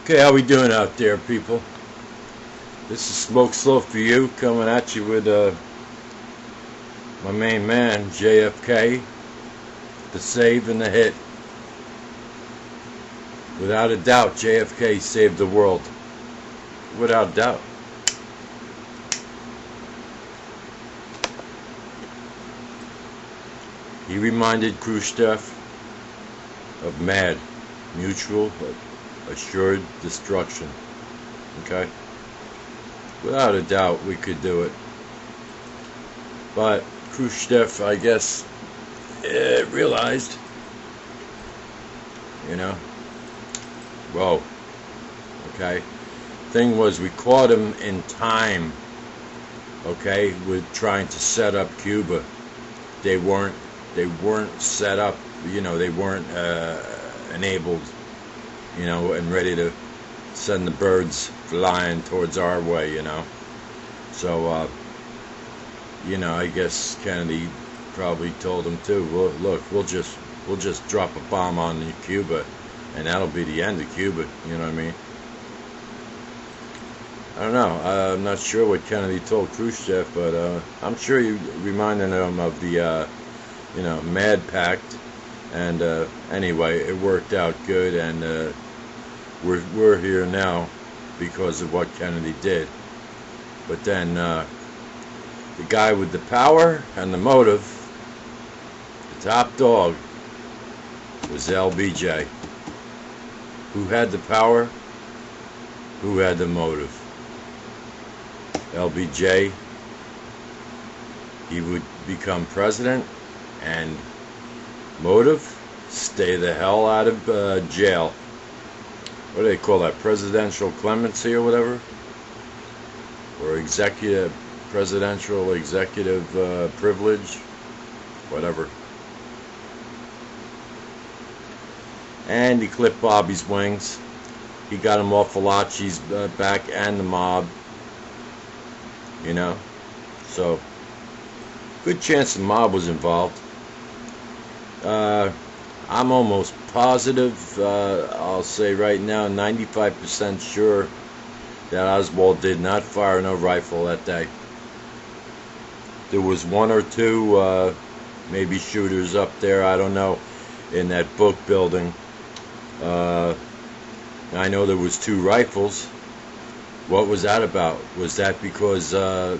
Okay, how we doing out there, people? This is Smoke Slow for You coming at you with my main man, j.f.k, the save and the hit. Without a doubt, j.f.k saved the world. Without doubt. He reminded Khrushchev of MAD, mutual assured destruction. Okay? Without a doubt, we could do it. But Khrushchev, I guess, realized, whoa. Okay? Thing was, we caught him in time, okay, with trying to set up Cuba. They weren't set up, they weren't enabled, and ready to send the birds flying towards our way, So, I guess Kennedy probably told him too. Well, look, we'll just drop a bomb on Cuba, and that'll be the end of Cuba. You know what I mean? I don't know. I'm not sure what Kennedy told Khrushchev, but I'm sure he reminded him of the, MAD Pact. And anyway, it worked out good, and we're here now because of what Kennedy did. But then the guy with the power and the motive, the top dog, was l.b.j. Who had the power? Who had the motive? l.b.j. He would become president, and motive, stay the hell out of jail. What do they call that? Presidential clemency or whatever? Or presidential executive privilege? Whatever. And he clipped Bobby's wings. He got him off Falachi's back and the mob. So, good chance the mob was involved. I'm almost positive, I'll say right now, 95% sure that Oswald did not fire no rifle that day. There was one or two, maybe shooters up there, I don't know, in that book building. I know there was 2 rifles. What was that about? Was that because a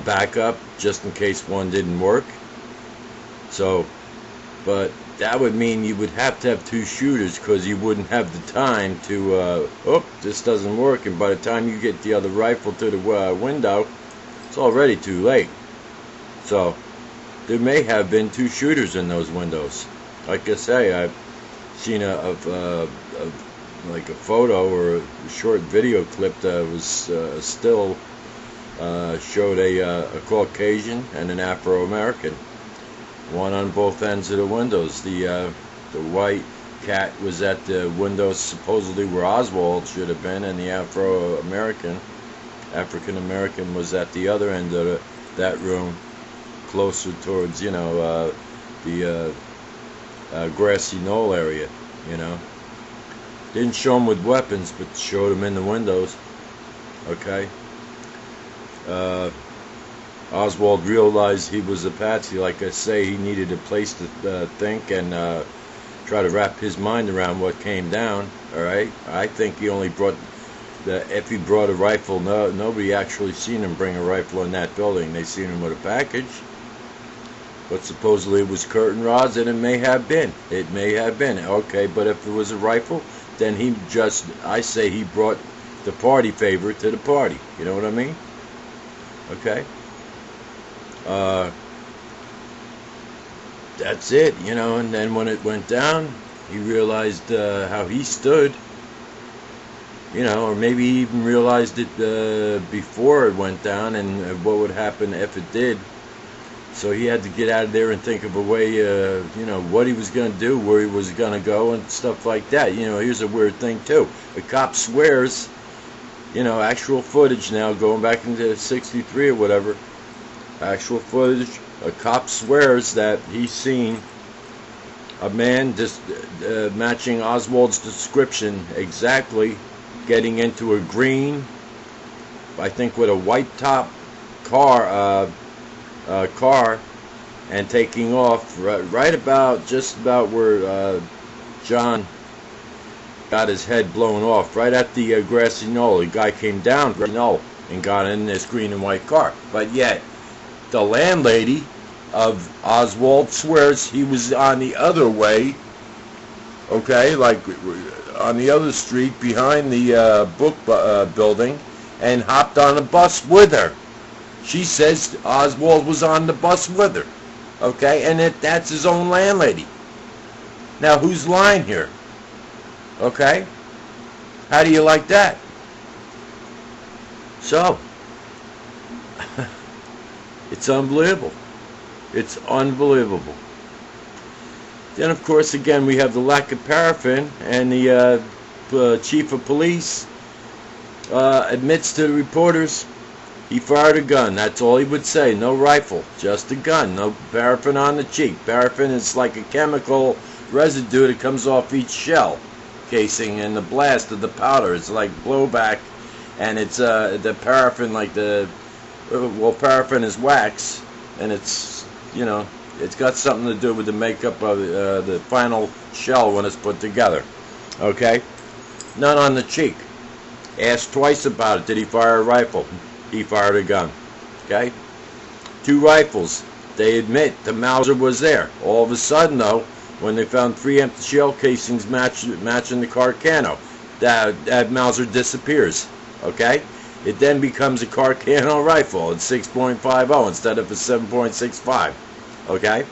backup, just in case one didn't work? So, but that would mean you would have to have 2 shooters, because you wouldn't have the time to, this doesn't work, and by the time you get the other rifle to the window, it's already too late. So, there may have been 2 shooters in those windows. Like I say, I've seen like a photo or a short video clip that was still showed a Caucasian and an Afro-American, one on both ends of the windows. The white cat was at the window supposedly where Oswald should have been, and the African American was at the other end of that room, closer towards the grassy knoll area. Didn't show him with weapons, but showed him in the windows. Okay. Oswald realized he was a patsy. Like I say, he needed a place to think and try to wrap his mind around what came down. All right. I think he only brought if he brought a rifle, nobody actually seen him bring a rifle in that building. They seen him with a package. But supposedly it was curtain rods, and it may have been. It may have been. Okay, but if it was a rifle, then I say he brought the party favor to the party. You know what I mean? Okay. That's it, and then when it went down, he realized how he stood, or maybe he even realized it before it went down, and what would happen if it did. So he had to get out of there and think of a way, what he was going to do, where he was going to go, and stuff like that. Here's a weird thing, too. The cop swears, actual footage now, going back into 63 or whatever, actual footage, a cop swears that he's seen a man just matching Oswald's description exactly getting into a green, I think with a white top car, and taking off right about, just about where John got his head blown off, right at the grassy knoll. The guy came down the knoll and got in this green and white car. But yet, the landlady of Oswald swears he was on the other way, okay, like on the other street behind the book building, and hopped on a bus with her. She says Oswald was on the bus with her, okay, and that's his own landlady. Now, who's lying here? Okay? How do you like that? So, it's unbelievable. It's unbelievable. Then, of course, again, we have the lack of paraffin, and the chief of police admits to the reporters he fired a gun. That's all he would say. No rifle, just a gun. No paraffin on the cheek. Paraffin is like a chemical residue that comes off each shell casing, and the blast of the powder is like blowback, and it's the paraffin, like the paraffin is wax, and it's, you know, it's got something to do with the makeup of the final shell when it's put together. Okay, none on the cheek. Asked twice about it. Did he fire a rifle? He fired a gun. Okay, 2 rifles. They admit the Mauser was there. All of a sudden, though, when they found 3 empty shell casings matching the Carcano, that Mauser disappears. Okay, it then becomes a Carcano rifle at 6.50 instead of a 7.65. Okay.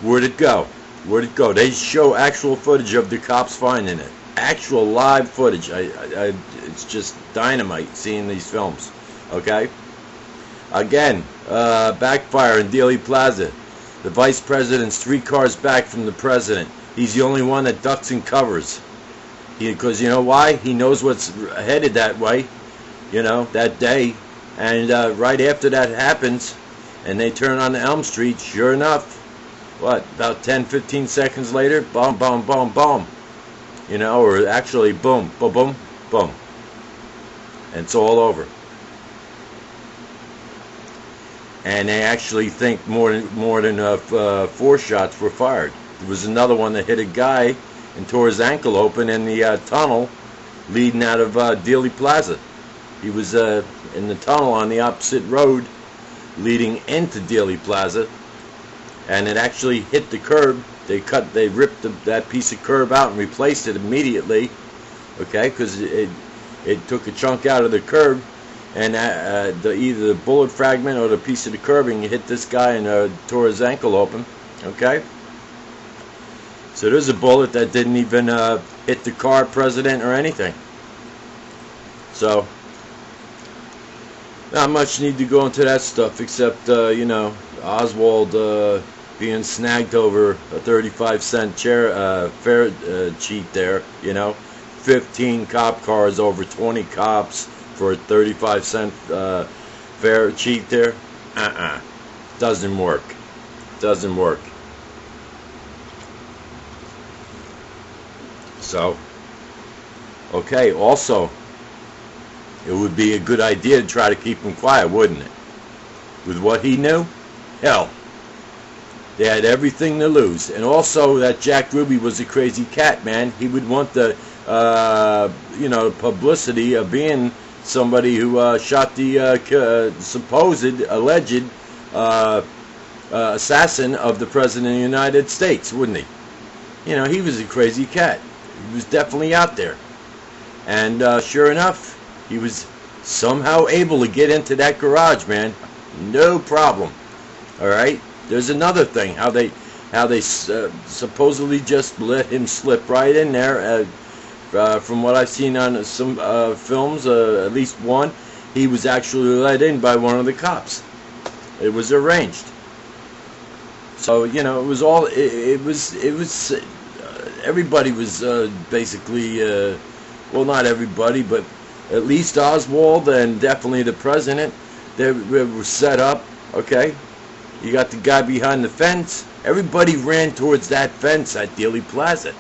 Where'd it go? Where'd it go? They show actual footage of the cops finding it. Actual live footage. It's just dynamite seeing these films. Okay. Again, backfire in Dealey Plaza. The vice president's 3 cars back from the president. He's the only one that ducks and covers. Because you know why? He knows what's headed that way. You know, that day. And right after that happens, and they turn on Elm Street, sure enough, what, about 10-15 seconds later, boom, boom, boom, boom. You know, or actually, boom, boom, boom, boom. And it's all over. And they actually think more than 4 shots were fired. There was another one that hit a guy and tore his ankle open in the tunnel leading out of Dealey Plaza. He was in the tunnel on the opposite road leading into Dealey Plaza, and it actually hit the curb. They ripped that piece of curb out and replaced it immediately, okay, because it took a chunk out of the curb, and either the bullet fragment or the piece of the curbing hit this guy and tore his ankle open, okay. So there's a bullet that didn't even hit the car president or anything. So not much need to go into that stuff, except you know, Oswald being snagged over a 35-cent fare cheat there. You know, 15 cop cars over 20 cops for a 35-cent fare cheat there. Doesn't work. Doesn't work. So, okay, also, it would be a good idea to try to keep him quiet, wouldn't it? With what he knew? Hell, they had everything to lose. And also, that Jack Ruby was a crazy cat, man. He would want the, you know, publicity of being somebody who shot the supposed, alleged assassin of the President of the United States, wouldn't he? You know, he was a crazy cat. He was definitely out there. And sure enough, he was somehow able to get into that garage, man. No problem. All right. There's another thing, how they supposedly just let him slip right in there. From what I've seen on some films, at least one, he was actually let in by one of the cops. It was arranged. So you know, it was all. It was. Everybody was basically. Well, not everybody, but at least Oswald and definitely the president. They were set up. Okay. You got the guy behind the fence. Everybody ran towards that fence at Dealey Plaza.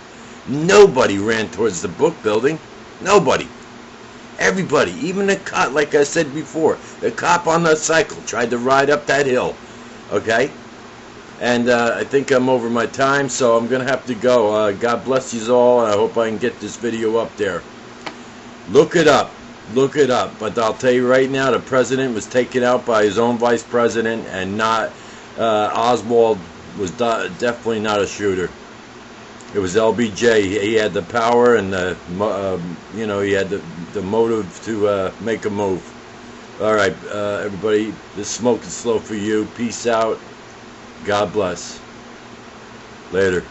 Nobody ran towards the book building. Nobody. Everybody, even the cop, like I said before, the cop on the cycle tried to ride up that hill. Okay? And I think I'm over my time, so I'm going to have to go. God bless you all, and I hope I can get this video up there. Look it up. Look it up. But I'll tell you right now, the president was taken out by his own vice president, and not Oswald was definitely not a shooter. It was l.b.j. He had the power and the, you know, he had the motive to make a move. All right, everybody, this smoke is slow for you. Peace out. God bless. Later.